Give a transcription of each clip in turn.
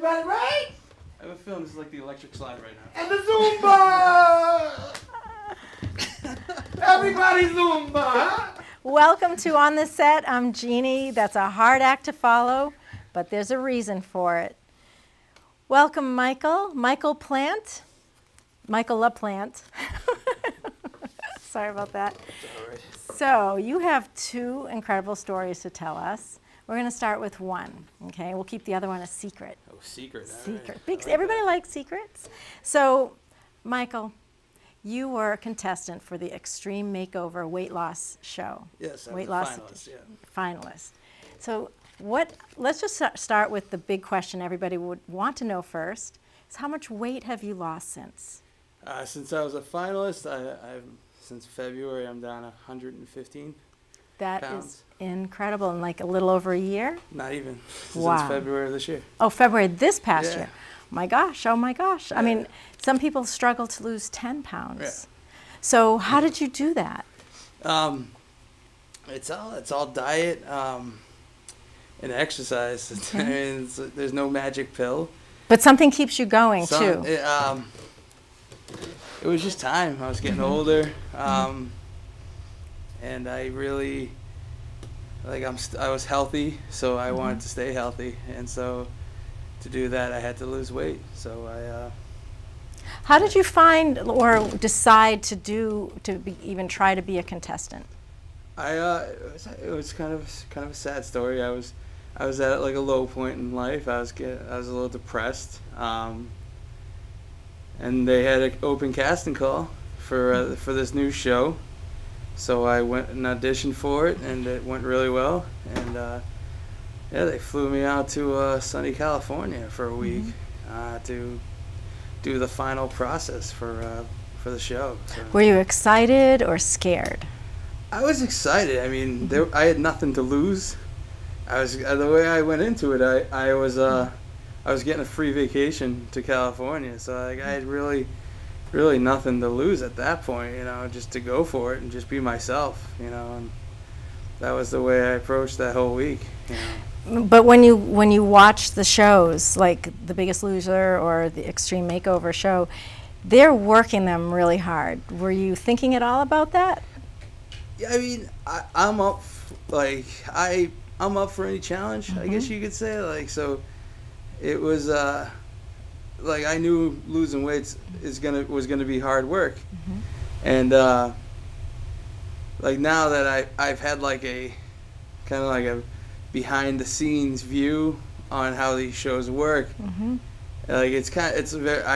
Everybody right? I have a feeling this is like the electric slide right now. And the Zumba! Everybody Zumba, huh? Welcome to On the Set. I'm Jeannie. That's a hard act to follow, but there's a reason for it. Welcome, Michael. Michael Plant. Michael LaPlante. Sorry about that. All right. So you have two incredible stories to tell us. We're going to start with one, okay? We'll keep the other one a secret. Oh, secret. Secret. Right. Everybody likes secrets. So, Michael, you were a contestant for the Extreme Makeover weight loss show. Yes, I was weight a loss finalist, yeah. finalist. So, let's just start with the big question everybody would want to know first, is how much weight have you lost since? Since I was a finalist, since February, I'm down 115 That pounds. is incredible. In like a little over a year? Not even. Wow. Since February of this year. Oh, February this past Yeah. year. My gosh, oh my gosh. I mean, some people struggle to lose 10 pounds. Yeah. So how did you do that? It's all diet and exercise. I mean, there's no magic pill. But something keeps you going too. It was just time. I was getting older, and I really, I was healthy, so I wanted to stay healthy, and so to do that, I had to lose weight. So How did you find or decide to even try to be a contestant? It was kind of a sad story. I was at like a low point in life. I was a little depressed. And they had an open casting call for this new show, so I went and auditioned for it, and it went really well. And they flew me out to sunny California for a week to do the final process for the show. So Were you excited or scared? I was excited. I mean, I had nothing to lose. The way I went into it. I was getting a free vacation to California, so I had really nothing to lose at that point, just to go for it and just be myself, and that was the way I approached that whole week. But when you watch the shows, like The Biggest Loser or the Extreme Makeover show, they're working them really hard. Were you thinking at all about that? Yeah, I mean, I'm up, I'm up for any challenge, I guess you could say, so. It was I knew losing weight was gonna be hard work, and now that I've had a kind of a behind the scenes view on how these shows work, I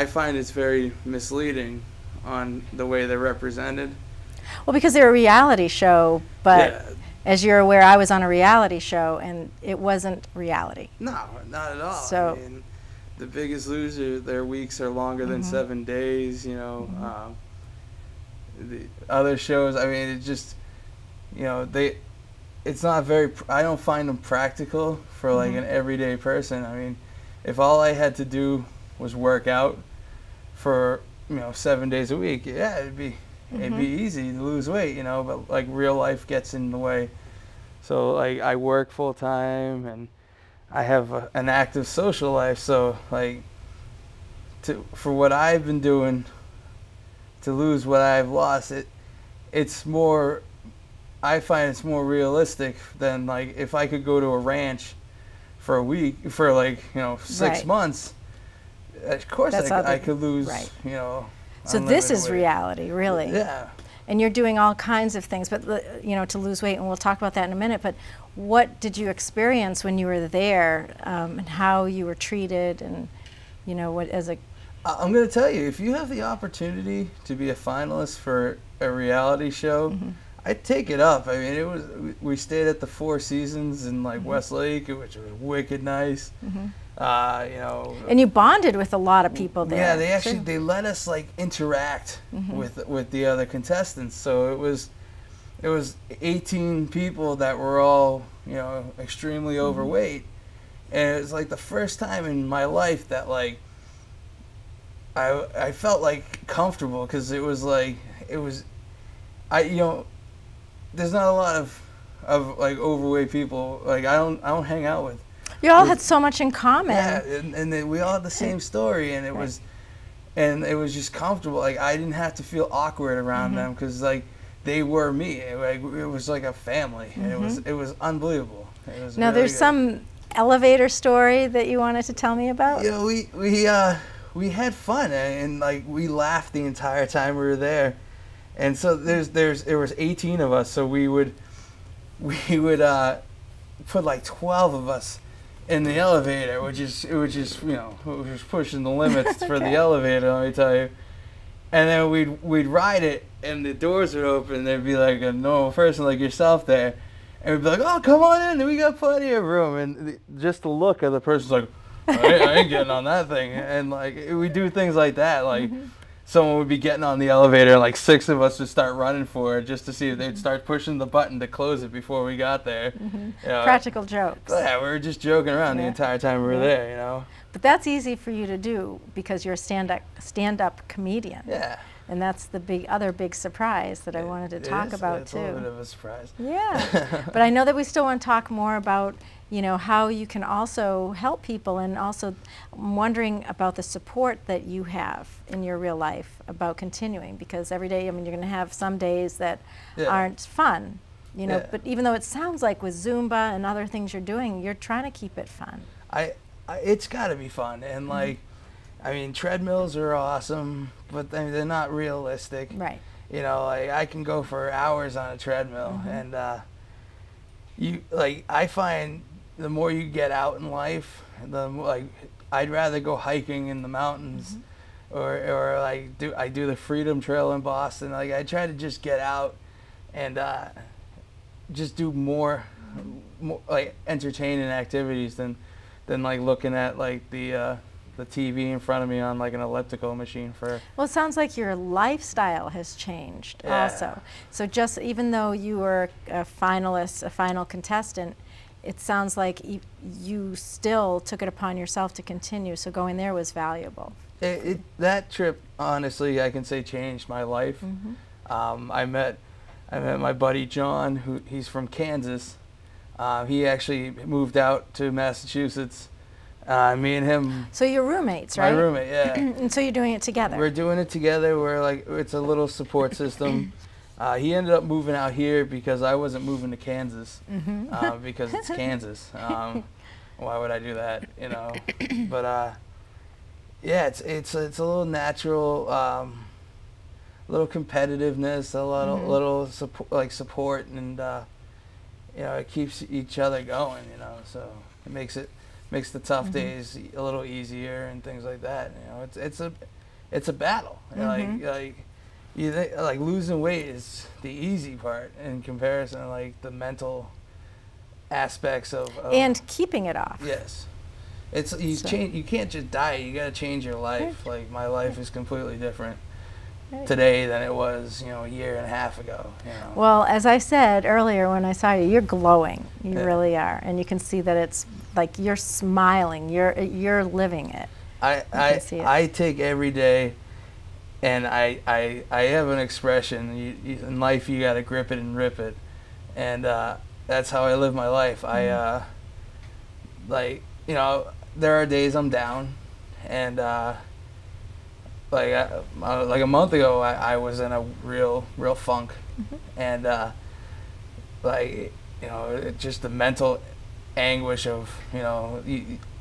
find it's very misleading on the way they're represented. Well, because they're a reality show, but. Yeah. As you're aware, I was on a reality show, and it wasn't reality. No, not at all. So, I mean, The Biggest Loser, their weeks are longer than 7 days, the other shows, I mean, it just, it's not very, I don't find them practical for an everyday person. I mean, if all I had to do was work out for, 7 days a week, yeah, it'd be easy to lose weight, but real life gets in the way. So I work full time and I have an active social life. So for what I've been doing to lose what I've lost, it's more. I find it's more realistic than if I could go to a ranch for a week for 6 months. Of course, I could lose. Right. So this is weight. Reality, really. Yeah. And you're doing all kinds of things, but to lose weight, and we'll talk about that in a minute. But what did you experience when you were there, and how you were treated, and what as a? I'm going to tell you, if you have the opportunity to be a finalist for a reality show, I'd take it up. I mean, we stayed at the Four Seasons in Westlake, which was wicked nice. And you bonded with a lot of people there. Yeah, they let us interact with the other contestants. So it was 18 people that were all extremely overweight, and it was the first time in my life that I felt comfortable, because it was there's not a lot of overweight people. I don't hang out with. You all had so much in common. Yeah, and then we all had the same story, and it was just comfortable. Like I didn't have to feel awkward around them because like they were me. It was like a family, and it was unbelievable. It was Now really there's good. some elevator story that you wanted to tell me about. You know, we had fun, and like we laughed the entire time we were there. And so there was 18 of us, so we would put like 12 of us in the elevator, it was just pushing the limits for the elevator, let me tell you. And then we'd ride it, and the doors would open, and there'd be like a normal person like yourself there, and we'd be like, "Oh, come on in, we got plenty of room." And just the look of the person's like, I ain't getting on that thing. And like we do things like that, like someone would be getting on the elevator, and like 6 of us would start running for it just to see if they'd start pushing the button to close it before we got there. You know, practical jokes. Yeah, we were just joking around the entire time we were there, you know. But that's easy for you to do because you're a stand-up comedian. Yeah. And that's the other big surprise that I wanted to talk about it's too. a little bit of a surprise. Yeah. But I know that we still want to talk more about, you know, how you can also help people, and also I'm wondering about the support that you have in your real life about continuing, because every day, I mean, you're going to have some days that aren't fun, you know, but even though it sounds like with Zumba and other things you're doing, you're trying to keep it fun. It's got to be fun, and like, I mean, treadmills are awesome, but they're not realistic. Right. You know, like I can go for hours on a treadmill, and I find the more you get out in life, the more, like, I'd rather go hiking in the mountains, or like I do the Freedom Trail in Boston. Like I try to just get out and just do more like entertaining activities than like looking at like the TV in front of me on like an elliptical machine for. Well, it sounds like your lifestyle has changed also. So just even though you were a finalist, a final contestant, it sounds like you still took it upon yourself to continue. So going there was valuable. That trip, honestly, I can say changed my life. I met my buddy John, he's from Kansas. He actually moved out to Massachusetts. Me and him. So you're roommates, right? My roommate, yeah. And so you're doing it together. We're doing it together. We're like, it's a little support system. He ended up moving out here because I wasn't moving to Kansas, because it's Kansas. Why would I do that, you know? But yeah, it's a little natural, little competitiveness, a little support, and you know, it keeps each other going, you know. So it makes the tough days a little easier and things like that. You know, it's a battle. Like you think, like losing weight is the easy part in comparison to like the mental aspects of and keeping it off. Yes, you can't just diet. You got to change your life. Like my life is completely different today than it was, you know, a year and a half ago. You know. Well, as I said earlier when I saw you, you're glowing. You really are, and you can see that it's like you're smiling. You're living it. I take every day, and I have an expression. In life, you got to grip it and rip it, and that's how I live my life. I like, you know, there are days I'm down, and like a month ago, I was in a real funk, and like, you know, just the mental anguish of, you know,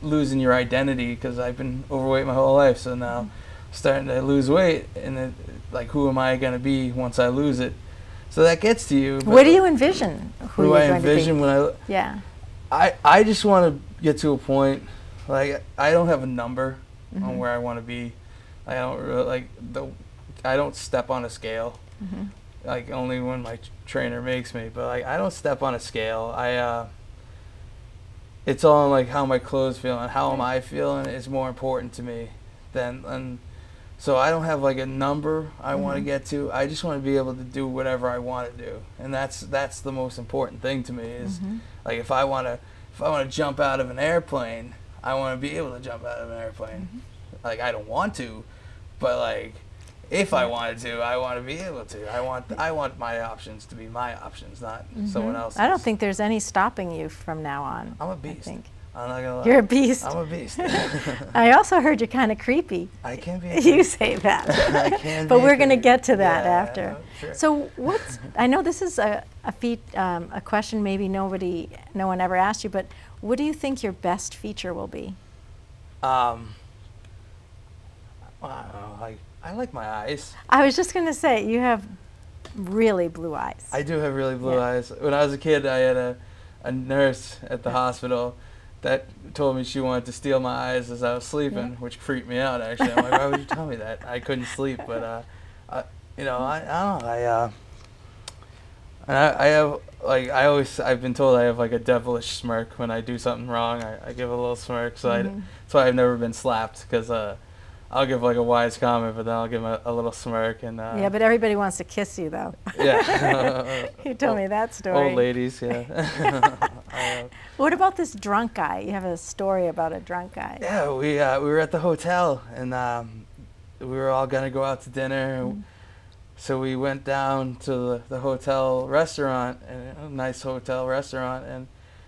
losing your identity, because I've been overweight my whole life. So now starting to lose weight, and like, who am I going to be once I lose it? So that gets to you. What do you envision? Who do I envision when I? Yeah. I just want to get to a point, like, I don't have a number on where I want to be. I don't really, I don't step on a scale, like only when my trainer makes me. But like, I don't step on a scale. It's all on like how my clothes feel and how am I feeling is more important to me and so I don't have like a number I want to get to. I just want to be able to do whatever I want to do, and that's the most important thing to me. Is like, if I want to jump out of an airplane, I want to be able to jump out of an airplane. Like, I don't want to, but like, if I wanted to, I want to be able to. I want my options to be my options, not someone else's. I don't think there's any stopping you from now on. I'm a beast. I'm not gonna lie. You're a beast. I'm a beast. I also heard you're kind of creepy. I can be. You say that. I can But be we're going to creepy. get to that Yeah, after. sure. So I know this is a question maybe no one ever asked you, but what do you think your best feature will be? I don't know, I like my eyes. I was just going to say, you have really blue eyes. I do have really blue Yeah. eyes. When I was a kid, I had a nurse at the hospital that told me she wanted to steal my eyes as I was sleeping, which creeped me out, actually. I'm like, why would you tell me that? I couldn't sleep, but, I don't know, I have, like, I've been told I have, like, a devilish smirk when I do something wrong. I give a little smirk, so that's why I've never been slapped, because I'll give, like, a wise comment, but then I'll give a little smirk. And yeah, but everybody wants to kiss you, though. Yeah. You told me that story. Old ladies, yeah. What about this drunk guy? You have a story about a drunk guy. Yeah, we were at the hotel, and we were all going to go out to dinner. So we went down to the hotel restaurant, a nice hotel restaurant, and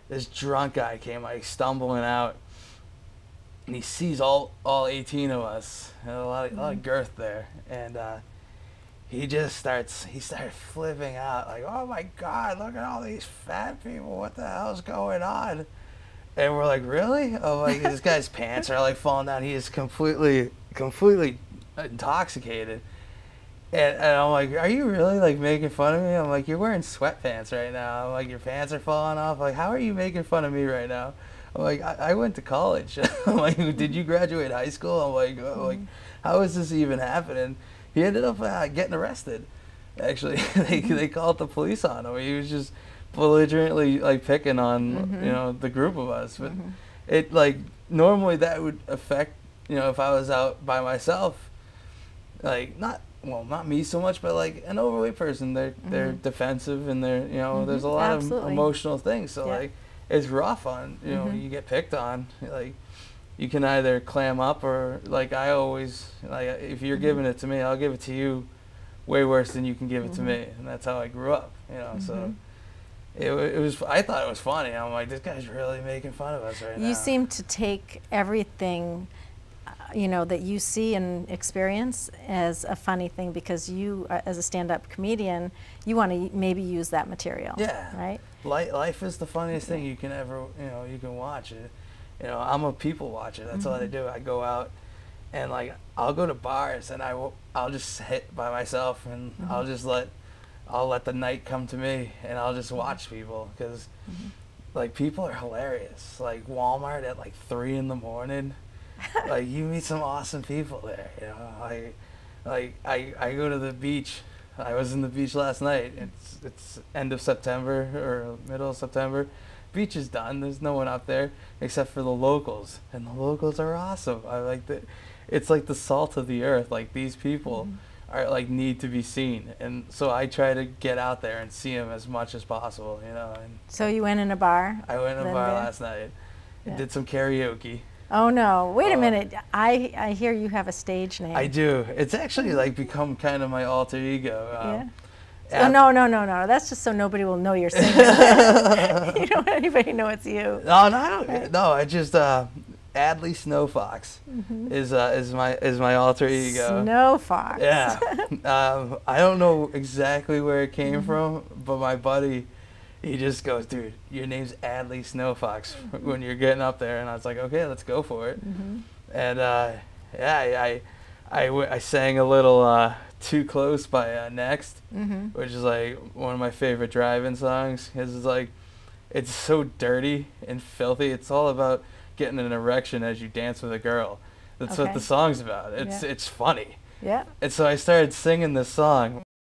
this drunk guy came like stumbling out, and he sees all 18 of us, and a lot of girth there, and he started flipping out like, oh my God, look at all these fat people, what the hell's going on? And we're like, really? Oh, like, this guy's pants are like falling down. He is completely intoxicated. And I'm like, are you really like making fun of me? I'm like, you're wearing sweatpants right now. I'm like, your pants are falling off. Like, how are you making fun of me right now? I'm like, I went to college. I'm like, did you graduate high school? I'm like, oh, like, how is this even happening? He ended up getting arrested. Actually, they called the police on him. He was just belligerently like picking on the group of us. But it like normally that would affect if I was out by myself, like not me so much, but like an overweight person, they're defensive and they're there's a lot of emotional things. So like it's rough on you get picked on, like you can either clam up or like I always like if you're giving it to me, I'll give it to you way worse than you can give it to me, and that's how I grew up. So it was I thought it was funny. I'm like, this guy's really making fun of us right now. You seem to take everything that you see and experience as a funny thing because you, as a stand-up comedian, you want to maybe use that material. Yeah. Right? Life is the funniest thing you can ever, you can watch it. I'm a people watcher. That's all I do. I go out and like I'll go to bars and I'll just sit by myself and I'll let the night come to me and I'll just watch people because like people are hilarious. Like Walmart at like 3 a.m. Like you meet some awesome people there, I go to the beach. I was in the beach last night. It's end of September or middle of September. Beach is done. There's no one up there except for the locals, and the locals are awesome. I like that. It's like the salt of the earth. Like these people are like need to be seen, and so I try to get out there and see them as much as possible. And so you went in a bar? I went in a bar last night. And did some karaoke. Oh no! Wait a minute. I hear you have a stage name. I do. It's actually like become kind of my alter ego. Oh no! That's just so nobody will know you're singing. You don't want anybody to know it's you. No, I don't. No, I just Adley Snowfox is my alter ego. Snowfox. Yeah. I don't know exactly where it came from, but my buddy, he just goes, dude, your name's Adley Snowfox when you're getting up there. And I was like, okay, let's go for it. And I sang a little Too Close by Next, which is like one of my favorite drive-in songs. Because it's like, it's so dirty and filthy. It's all about getting an erection as you dance with a girl. That's what the song's about. It's funny. Yeah. And so I started singing this song.